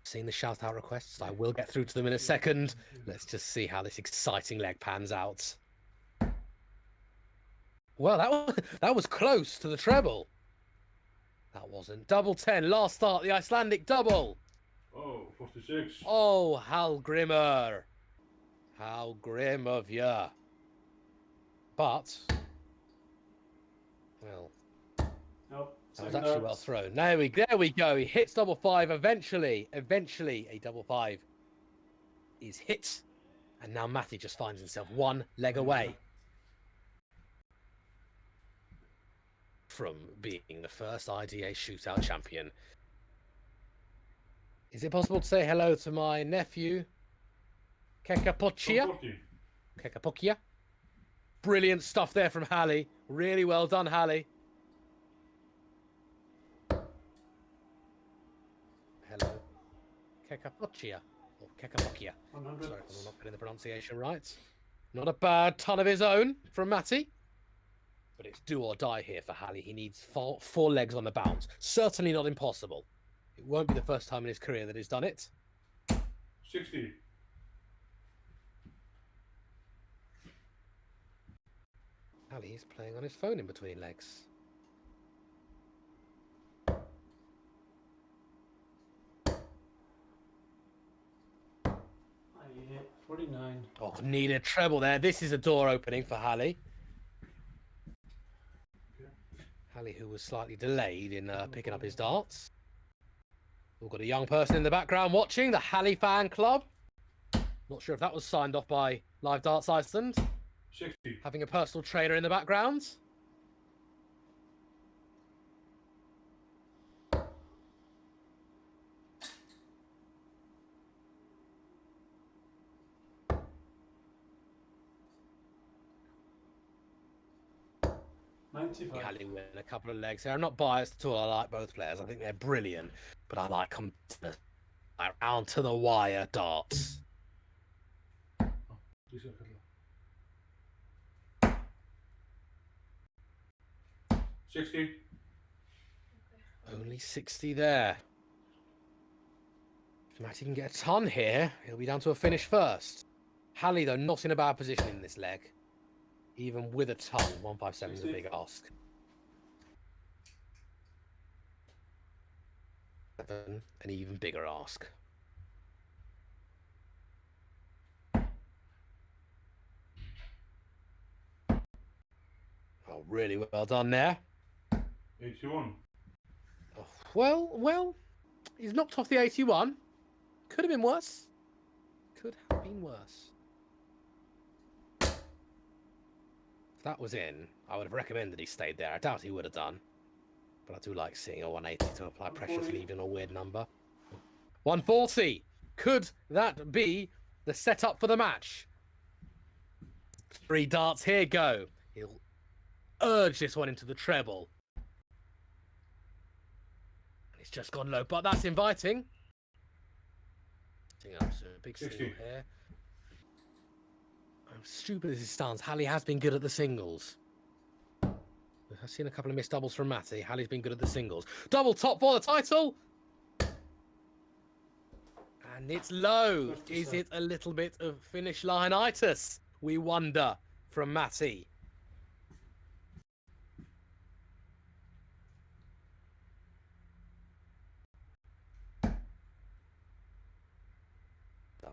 Seen the shout out requests. I will get through to them in a second. Let's just see how this exciting leg pans out. Well, that was close to the treble. That wasn't. Double 10. Last start, the Icelandic double. Oh, 46. Oh, how grimmer. How grim of ya. But, well, Nope. that was actually well thrown. There we go. He hits double 5. Eventually, a double 5 is hit. And now Matty just finds himself one leg away from being the first IDA shootout champion. Is it possible to say hello to my nephew, Kekapochia? 40. Kekapochia. Brilliant stuff there from Halley. Really well done, Halley. Hello. Kekapochia. Or Kekapochia. 100. Sorry if I'm not getting the pronunciation right. Not a bad ton of his own from Matty. But it's do or die here for Halley. He needs four legs on the bounce. Certainly not impossible. It won't be the first time in his career that he's done it. 60. Halley is playing on his phone in between legs. I hit 49. Oh, need a treble there. This is a door opening for Halley. Halley, who was slightly delayed in picking up his darts. We've got a young person in the background watching, the Halley fan club. Not sure if that was signed off by Live Darts Iceland. 60. Having a personal trainer in the background. Halley win a couple of legs here. I'm not biased at all. I like both players. I think they're brilliant. But I like them around to the wire darts. 60. Only 60 there. If Matty can get a ton here, he'll be down to a finish first. Halley, though, not in a bad position in this leg. Even with a ton, 157 is a big ask. An even bigger ask. Oh, really well done there. 81. Oh, well, he's knocked off the 81. Could have been worse. Could have been worse. If that was in, I would have recommended he stayed there. I doubt he would have done. But I do like seeing a 180 to apply pressure to leave in a weird number. 140. Could that be the setup for the match? 3 darts, here go. He'll urge this one into the treble. It's just gone low, but that's inviting. Big single here. Stupid as it stands, Halley has been good at the singles. I've seen a couple of missed doubles from Matty. Halley's been good at the singles. Double top for the title. And it's low. Is it a little bit of finish line-itis? We wonder from Matty.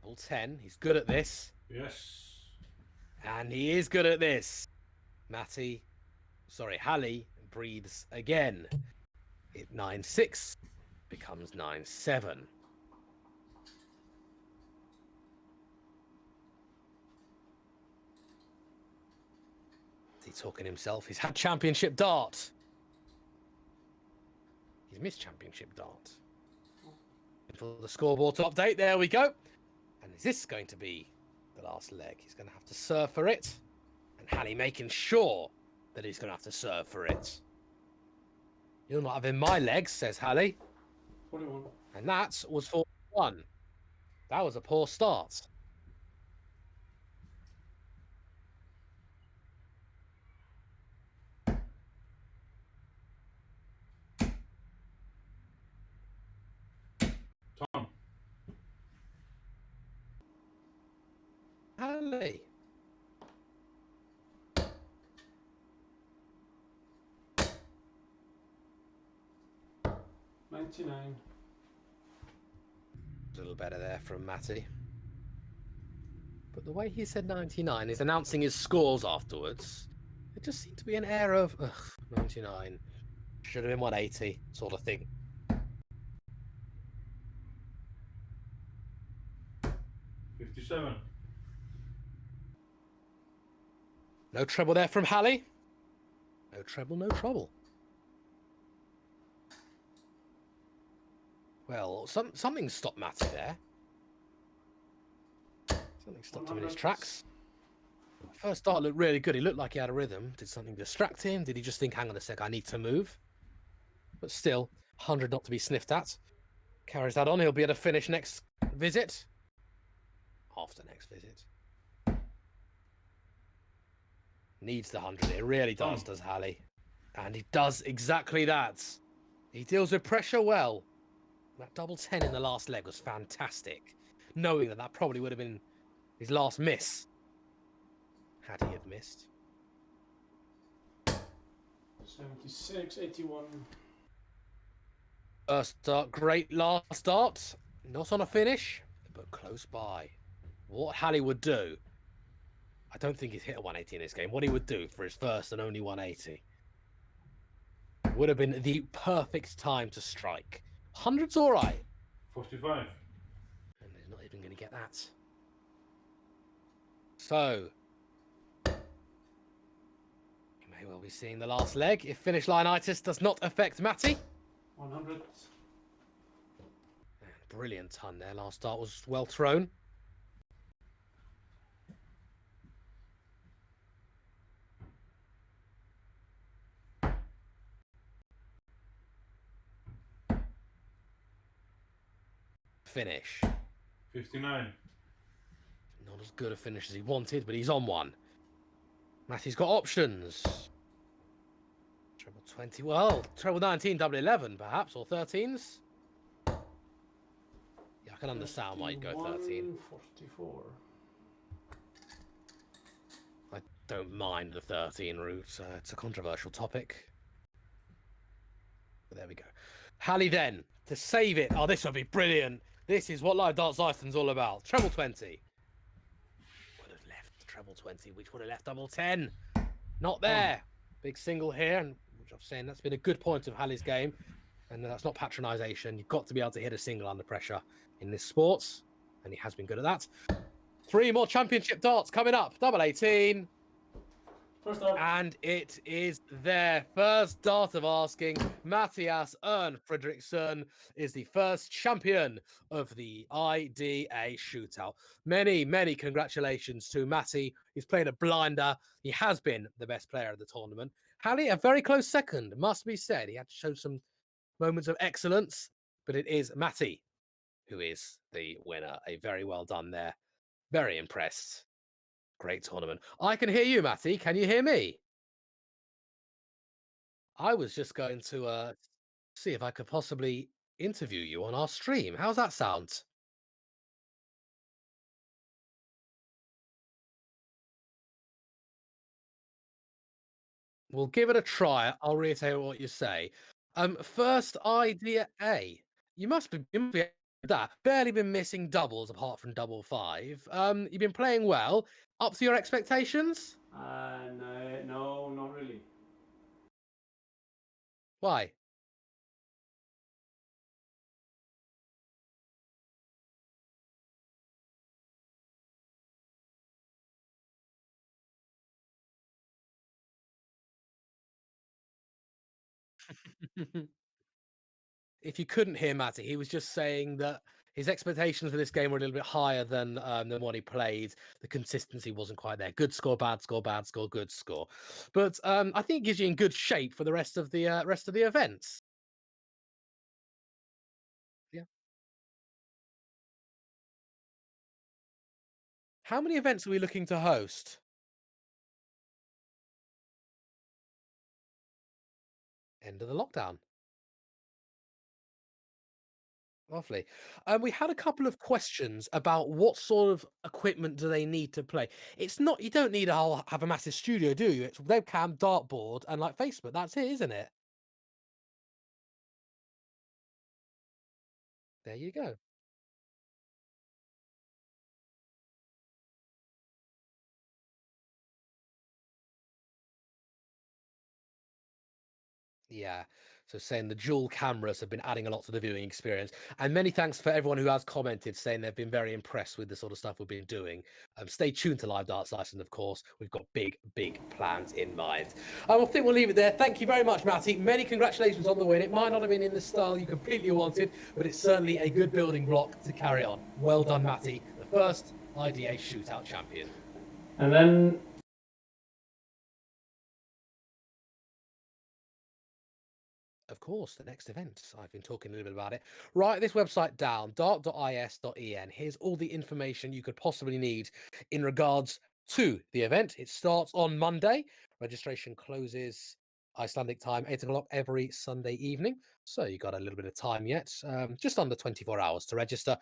Double 10. He's good at this. Yes. And he is good at this. Hallie breathes again. 9-6 becomes 9-7. Is he talking himself? He's had championship dart. He's missed championship dart. For the scoreboard update, there we go. And is this going to be the last leg? He's going to have to serve for it. And Hallie making sure that he's going to have to serve for it. You're not having my legs, says Hallie. 41. And that was 41. That was a poor start. Tom. Hallie. $99. A little better there from Matty. But the way he said 99 is announcing his scores afterwards. It just seemed to be an air of 99. Should have been 180 sort of thing. $57. No trouble there from Hallie. No treble, no trouble. Well, something stopped Matty there. Something stopped him in his tracks. First start looked really good. He looked like he had a rhythm. Did something distract him? Did he just think, hang on a sec, I need to move? But still, 100 not to be sniffed at. Carries that on. He'll be able to finish next visit. After next visit. Needs the 100. It really does Hallie. And he does exactly that. He deals with pressure well. That double 10 in the last leg was fantastic. Knowing that probably would have been his last miss. Had he have missed. 76, 81. First start, great last start. Not on a finish, but close by. What Hallie would do, I don't think he's hit a 180 in this game. What he would do for his first and only 180 would have been the perfect time to strike. 100's all right. 45. And he's not even going to get that. So, you may well be seeing the last leg if finish line-itis does not affect Matty. 100. And brilliant ton there. Last start was well thrown. Finish. 59. Not as good a finish as he wanted, but he's on one. Matty's got options. Treble 20. Well, treble 19, double 11, perhaps, or 13s. Yeah, I can understand why you'd go 13. 44. I don't mind the 13 route. It's a controversial topic. But there we go. Hallie then, to save it. Oh, this would be brilliant. This is what Live Darts Iceland's all about. Treble 20. Would have left treble 20, which would have left double 10. Not there. Big single here, and which I'm saying that's been a good point of Hallie's game. And that's not patronisation. You've got to be able to hit a single under pressure in this sport. And he has been good at that. 3 more championship darts coming up. Double 18. First dart. And it is their first dart of asking. Matthias Ern Fredriksson is the first champion of the IDA shootout. Many, many congratulations to Matty. He's played a blinder. He has been the best player of the tournament. Hallie, a very close second, must be said. He had to show some moments of excellence, but it is Matty who is the winner. A very well done there. Very impressed. Great tournament. I can hear you, Matty. Can you hear me? I was just going to see if I could possibly interview you on our stream. How's that sound? We'll give it a try. I'll reiterate what you say. First idea A. You must be that. Barely been missing doubles apart from double five. You've been playing well. Up to your expectations? No, no, not really. Why? If you couldn't hear Matty, he was just saying that his expectations for this game were a little bit higher than what he played. The consistency wasn't quite there. Good score, bad score, bad score, good score. But I think it gives you in good shape for the rest of the events. Yeah. How many events are we looking to host? End of the lockdown. Lovely. We had a couple of questions about what sort of equipment do they need to play. It's not you don't need a whole have a massive studio, do you? It's webcam, dartboard, and like Facebook. That's it, isn't it? There you go. Yeah. So saying the dual cameras have been adding a lot to the viewing experience. And many thanks for everyone who has commented saying they've been very impressed with the sort of stuff we've been doing. Stay tuned to Live Darts License, of course. We've got big, big plans in mind. I will think we'll leave it there. Thank you very much, Matty. Many congratulations on the win. It might not have been in the style you completely wanted, but it's certainly a good building block to carry on. Well done, Matty. The first IDA shootout champion. And then Of course, the next event. I've been talking a little bit about it. Write this website down, dart.is.en. Here's all the information you could possibly need in regards to the event. It starts on Monday. Registration closes Icelandic time, 8 o'clock every Sunday evening. So you got a little bit of time yet. Just under 24 hours to register.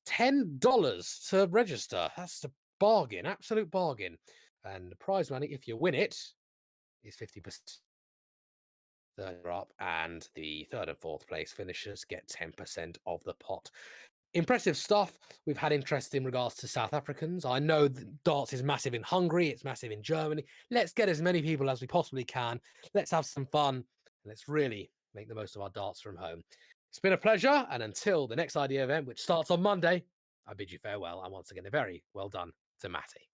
$10 to register. That's a bargain, absolute bargain. And the prize money, if you win it, is 50% third up, and the third and fourth place finishers get 10% of the pot. Impressive stuff. We've had interest in regards to South Africans. I know that darts is massive in Hungary, it's massive in Germany. Let's get as many people as we possibly can. Let's have some fun. And let's really make the most of our darts from home. It's been a pleasure. And until the next idea event, which starts on Monday, I bid you farewell. And once again, a very well done to Matty.